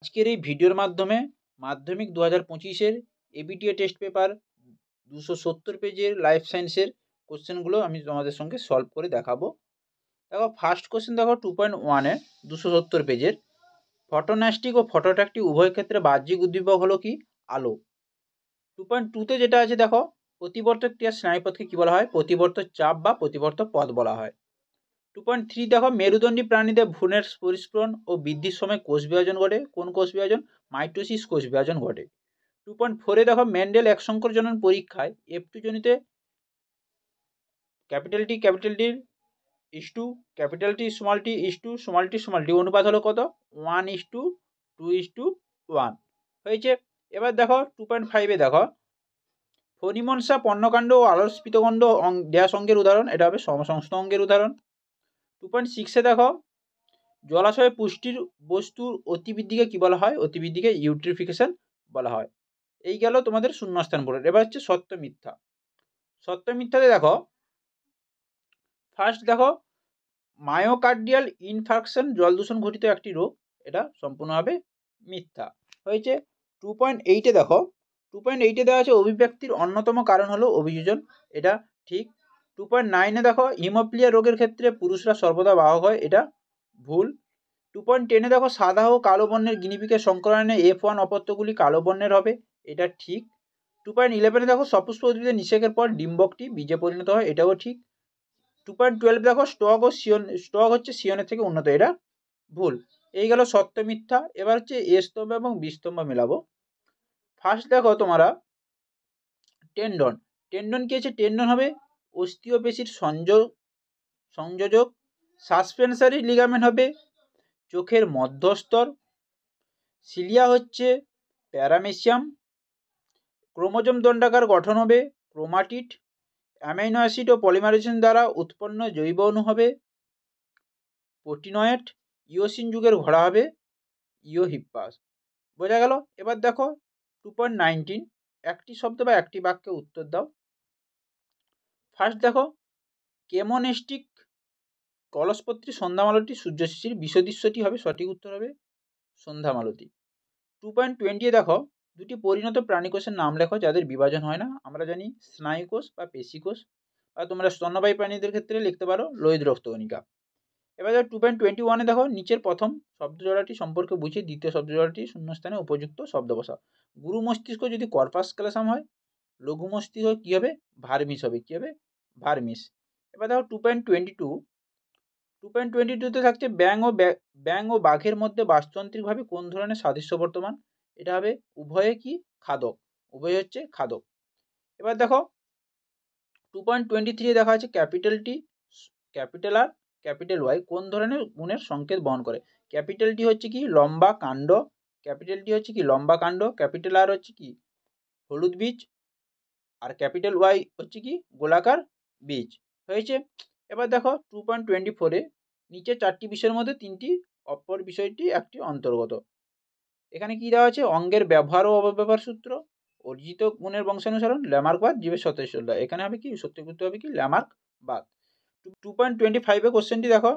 আজকের এই ভিডিওর মাধ্যমে মাধ্যমিক 2025-এর এবিটিএ টেস্ট পেপার 270 পেজের লাইফ সায়েন্সের কোশ্চেনগুলো আমি তোমাদের সঙ্গে সলভ করে দেখাবো। দেখো ফার্স্ট কোশ্চেন দেখো 2.1-এর 270 পেজের, ফটোন্যাস্টিক ও ফটোট্যাকটিক উভয় ক্ষেত্রে বাহ্যিক উদ্দীপক হলো কি? আলো। 2.2-তে যেটা আছে দেখো, প্রতিবর্তক ক্রিয়ার স্নায়ুপথকে কি বলা হয়? প্রতিবর্তক চাপ বা প্রতিবর্তক পথ বলা হয়। 2.3 দেখো, মেরুদণ্ডী প্রাণীদের ভ্রূণের পরিস্ফুরণ ও বৃদ্ধির সময় কোষ বিভাজন ঘটে। কোন কোষ বিভাজন? মাইটোসিস কোষ বিভাজন ঘটে। 2.4-এ দেখো, মেন্ডেল এক সংকর জনন পরীক্ষায় F2 জনিতে capital T is to capital T is to small tea অনুপাত হলো কত? 1:2:1 হয়েছে। এবার দেখো 2.5-এ দেখো, ফণিমনসা পর্ণকাণ্ড ও আলোকস্ফীতকাণ্ড ড্যাশ অঙ্গের উদাহরণ, এটা হবে সমসংস্থ অঙ্গের উদাহরণ। 2.6-এ দেখো, জলাশয়ে পুষ্টির বস্তুর অতিবৃদ্ধিকে কি বলা হয়? অতিবৃদ্ধিকে ইউট্রিফিকেশন বলা হয়। এই গেল তোমাদের শূন্যস্থান পূরণ। এবার হচ্ছে সত্য মিথ্যা। সত্য মিথ্যাতে দেখো, ফার্স্ট দেখো, মায়োকার্ডিয়াল ইনফার্কশন জল দূষণ ঘটিত একটি রোগ, এটা সম্পূর্ণভাবে মিথ্যা হয়েছে। 2.8-এ দেখো, 2.8-এ দেওয়া আছে অভিব্যক্তির অন্যতম কারণ হলো অভিযোজন, এটা ঠিক। 2.9-এ দেখো, হিমোফিলিয়া রোগের ক্ষেত্রে পুরুষরা সর্বদা বাহক হয়, এটা ভুল। 2.10-এ দেখো, সাদা ও কালো বর্ণের গিনিপিগের সংকরণে F1 অপত্যগুলি কালো বর্ণের হবে, এটা ঠিক। 2.11-এ দেখো, সপুষ্প উদ্ভিদের নিষেকের পর ডিম্বকটি বীজে পরিণত হয়, এটাও ঠিক। 2.12 দেখো, স্টক হচ্ছে সিয়নের থেকে উন্নত, এটা ভুল। এই গেল সত্য মিথ্যা। এবার হচ্ছে এ স্তম্ভ এবং বি স্তম্ভ মেলাবো। ফার্স্ট দেখো তোমরা, টেন্ডন। টেন্ডন কি আছে? টেন্ডন হবে অস্থি ও পেশির সংযোজক। সাসপেনসারি লিগামেন্ট হবে চোখের মধ্যস্তর। সিলিয়া হচ্ছে প্যারামেসিয়াম। ক্রোমোজোম দণ্ডাকার গঠন হবে ক্রোমাটিড। অ্যামাইনো অ্যাসিড ও পলিমারাইজেশন দ্বারা উৎপন্ন জৈব অণু হবে প্রোটিনয়েড। ইওসিন যুগের ঘোড়া হবে ইওহিপ্পাস। বোঝা গেল? এবার দেখো 2.19, একটি শব্দ বা একটি বাক্যে উত্তর দাও। ফার্স্ট দেখো, কেমোনেস্টিক কলসপত্রী সন্ধ্যামালতি সূর্য শিশির, বিশদৃশ্যটি হবে সঠিক উত্তর হবে সন্ধ্যামালতি। 2.20-এ দেখো, দুটি পরিণত প্রাণীকোষের নাম লেখো যাদের বিভাজন হয় না। আমরা জানি স্নায়ুকোষ বা পেশিকোষ, বা তোমরা স্তন্যপায়ী প্রাণীদের ক্ষেত্রে লিখতে পারো লোহিত রক্তকণিকা। এবার দেখো 2.21-এ দেখো, নিচের প্রথম শব্দজোড়াটি সম্পর্কে বুঝিয়ে দ্বিতীয় শব্দজোড়াটি শূন্যস্থানে উপযুক্ত শব্দ বসাও। গুরু মস্তিষ্ক যদি কর্পাস ক্যালোসাম হয়, লঘু মস্তিষ্ক কী হবে? ভার্মিস হবে। কী হবে? ভার্মিস। এবার দেখো 2.22-তে থাকছে ব্যাঙ ও বাঘের মধ্যে বাস্তুতান্ত্রিকভাবে কোন ধরনের সাদৃশ্য বর্তমান? এটা হবে উভয়ে কি? খাদক। উভয় হচ্ছে খাদক। এবার দেখো 2.23-এ দেখা আছে capital T, capital R capital Y কোন ধরনের গুণের সংকেত বহন করে? ক্যাপিটাল টি হচ্ছে কি? লম্বা কাণ্ড। ক্যাপিটাল টি হচ্ছে কি? লম্বা কাণ্ড। ক্যাপিটাল আর হচ্ছে কি? হলুদ বীজ। আর ক্যাপিটাল ওয়াই হচ্ছে কি? গোলাকার বীজ। হয়েছে। এবার দেখো 2.24-এ নিচে 4টি বিষয়ের মধ্যে 3টি অপর বিষয়টি একটি অন্তর্গত। এখানে কি দেওয়া আছে? অঙ্গের ব্যবহার ও অপব্যবহার সূত্র, অর্জিত গুণের বংশানুসরণ, ল্যামার্কবাদ, জীবের সত্যতা। এখানে হবে কি? সত্যি করতে হবে কি? ল্যামার্কবাদ। 2.25-এ কোশ্চেনটি দেখো,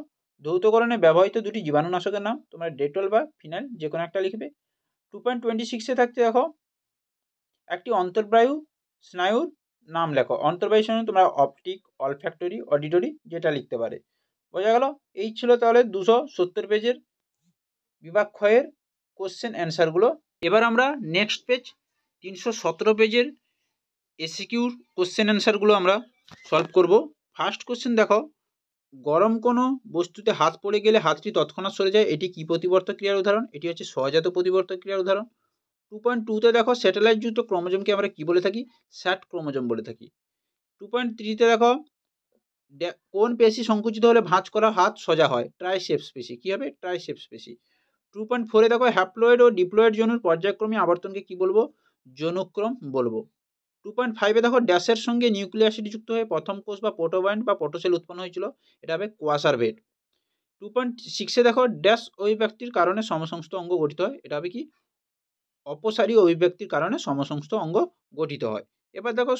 ধৌতকরণে ব্যবহৃত দুটি জীবাণুনাশকের নাম। তোমরা ডেটল বা ফিনাইল যে কোনো একটা লিখবে। 2.26-এ থাকতে দেখো, একটি অন্তর্বায়ু স্নায়ুর নাম লেখো। অন্তর্বায়ু স্নায়ু তোমরা অপটিক, অলফ্যাক্টরি, অডিটরি যেটা লিখতে পারে। বোঝা গেল? এই ছিল তাহলে 270 পেজের বিভাগ ক্ষয়ের কোশ্চেন অ্যান্সারগুলো। এবার আমরা নেক্সট পেজ 317 পেজের এসিকিউর কোশ্চেন অ্যান্সারগুলো আমরা সলভ করব। ফার্স্ট কোশ্চেন দেখো, গরম কোনো বস্তুতে হাত পড়ে গেলে হাতটি তৎক্ষণাৎ সরে যায়, এটি কি প্রতিবর্তক ক্রিয়ার উদাহরণ? এটি হচ্ছে সহজাত প্রতিবর্তক ক্রিয়ার উদাহরণ। 2.2-তে দেখো, স্যাটেলাইটযুক্ত ক্রোমোজোমকে আমরা কি বলে থাকি? স্যাট ক্রোমোজোম বলে থাকি। 2.3-তে দেখো, কোন পেশি সংকুচিত হলে ভাঁজ করা হাত সোজা হয়? ট্রাইসেপস পেশি। কি হবে? ট্রাইসেপস পেশি। 2.4-এ দেখো, হ্যাপ্লয়েড ও ডিপ্লয়েড জনুর পর্যায়ক্রমী আবর্তনকে কি বলবো? জনুক্রম বলবো। 2.5-এ দেখো, ড্যাশের সঙ্গে নিউক্লিক অ্যাসিড যুক্ত হয়ে প্রথম কোষ বা প্রোটোবায়ন্ট বা প্রোটোসেল উৎপন্ন হয়েছিল, এটা হবে কোয়াসারভেট। 2.6-এ দেখো, ড্যাশ অভিব্যক্তির কারণে সমসংস্থ অঙ্গ গঠিত হয়, এটা হবে কি? অপসারী অভিব্যক্তির কারণে সমসংস্থ অঙ্গ গঠিত হয়। এবার দেখো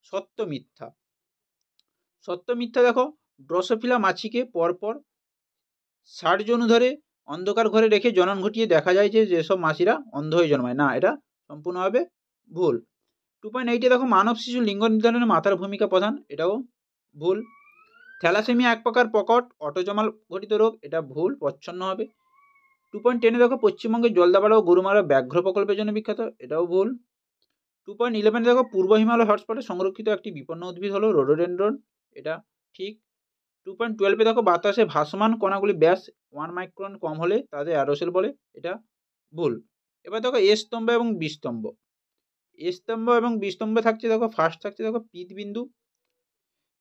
সত্য মিথ্যা। সত্য মিথ্যা দেখো, ড্রসোফিলা মাছিকে পরপর 60 জন ধরে অন্ধকার ঘরে রেখে জনন ঘটিয়ে দেখা যায় যে যেসব মাসিরা অন্ধ হয়ে জন্মায়, না, এটা সম্পূর্ণভাবে ভুল। 2.8 দেখো মানব শিশুর লিঙ্গ নির্ধারণে মাতার ভূমিকা প্রধান, এটাও ভুল। থ্যালাসেমিয়া এক প্রকার প্রকট অটোজমাল ঘটিত রোগ, এটা ভুল, প্রচ্ছন্ন হবে। 2.10 দেখো পশ্চিমবঙ্গে জলদাপাড়া ও গরুমারা ব্যাঘ্র প্রকল্পের জন্য বিখ্যাত, এটাও ভুল। 2.11 দেখো পূর্ব হিমালয় হটস্পটে সংরক্ষিত একটি বিপন্ন উদ্ভিদ হলো রোডোডেনড্রন, এটা ঠিক। 2.12 দেখো বাতাসে ভাসমান কণাগুলি ব্যাস 1 মাইক্রন কম হলে তাদের অ্যারোসেল বলে, এটা ভুল। এবার দেখো এ স্তম্ভ এবং বি স্তম্ভ। এ স্তম্ভ এবং বি স্তম্ভে থাকছে দেখো ফার্স্ট থাকছে দেখো পিতবিন্দু।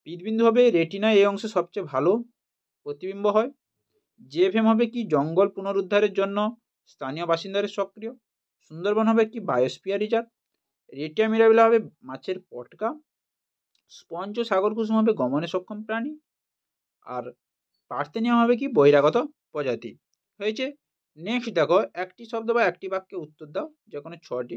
পিতবিন্দু হবে রেটিনা এই অংশে সবচেয়ে ভালো প্রতিবিম্ব হয়। জেএফএম হবে কি জঙ্গল পুনরুদ্ধারের জন্য স্থানীয় বাসিন্দাদের সক্রিয়। সুন্দরবন হবে কি বায়োস্ফিয়ার রিজার্ভ। রেটিয়া মিরাবিলা হবে মাছের পটকা। স্পঞ্জ ও সাগর কুসুম হবে গমনে সক্ষম প্রাণী। আর পার্থেনিয়াম হবে কি বহিরাগত প্রজাতি। হয়েছে। নেক্সট দেখো একটি শব্দ বা একটি বাক্যে উত্তর দাও, যে কোনো 6টি।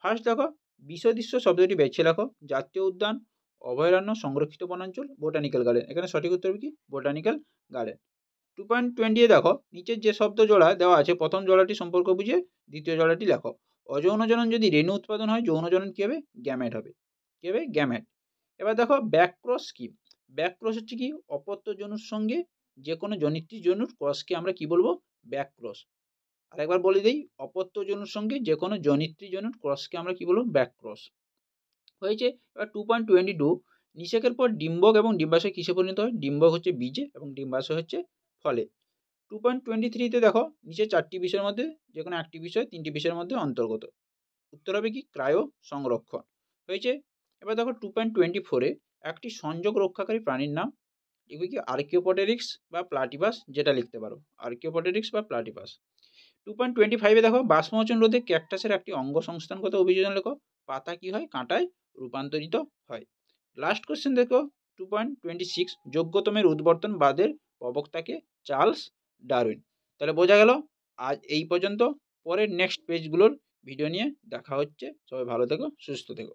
ফার্স্ট দেখো বিষদৃশ্য শব্দটি বেছে লেখো। জাতীয় উদ্যান, অভয়ারণ্য, সংরক্ষিত বনাঞ্চল, বোটানিক্যাল গার্ডেন। এখানে সঠিক উত্তর হবে কি বোটানিক্যাল গার্ডেন। 2.20 দেখো নিচের যে শব্দ জোড়া দেওয়া আছে প্রথম জোড়াটি সম্পর্ক বুঝে দ্বিতীয় জোড়াটি লেখো। অযৌন জনন যদি রেণু উৎপাদন হয়, যৌন জনন কী হবে? গ্যামেট হবে। কী হবে? গ্যামেট। এবার দেখো ব্যাকক্রস কি? ব্যাকক্রস হচ্ছে কি অপত্য জনুর সঙ্গে যে কোনো জনিত্রী জনুর ক্রসকে আমরা কি বলবো? ব্যাকক্রস। আরেকবার বলে দিই, অপত্য জনুর সঙ্গে যে কোনো জনিত্রী জনুর ক্রসকে আমরা কি বলবো? ব্যাকক্রস। হয়েছে। এবার 2.22 নিষেকের পর ডিম্বক এবং ডিম্বাশয় কিসে পরিণত হয়? ডিম্বক হচ্ছে বীজে এবং ডিম্বাশয় হচ্ছে ফলে। 2.23 দেখো নিচে 4টি বিষয়ের মধ্যে যে কোনো একটি বিষয় 3টি বিষয়ের মধ্যে অন্তর্গত। উত্তর হবে কি ক্রায়ো সংরক্ষণ। হয়েছে। এবার দেখো 2.24 একটি সংযোগ রক্ষাকারী প্রাণীর নাম। লিখবে কি আর্কিওপটেরিক্স বা প্লাটিপাস, যেটা লিখতে পারো আর্কিওপটেরিক্স বা প্লাটিপাস। 2.25 দেখো বাষ্পমোচন রোধে ক্যাকটাসের একটি অঙ্গ সংস্থানগত অভিযোজন লেখো। পাতা কি হয়? কাঁটায় রূপান্তরিত হয়। লাস্ট কোশ্চেন দেখো 2.26 যোগ্যতমের উদ্বর্তন বাদের প্রবক্তাকে? Charles Darwin. তাহলে বোঝা গেল আজ এই পর্যন্ত। পরের নেক্সট পেজগুলোর ভিডিও নিয়ে দেখা হচ্ছে। সবাই ভালো থেকো, সুস্থ থেকো।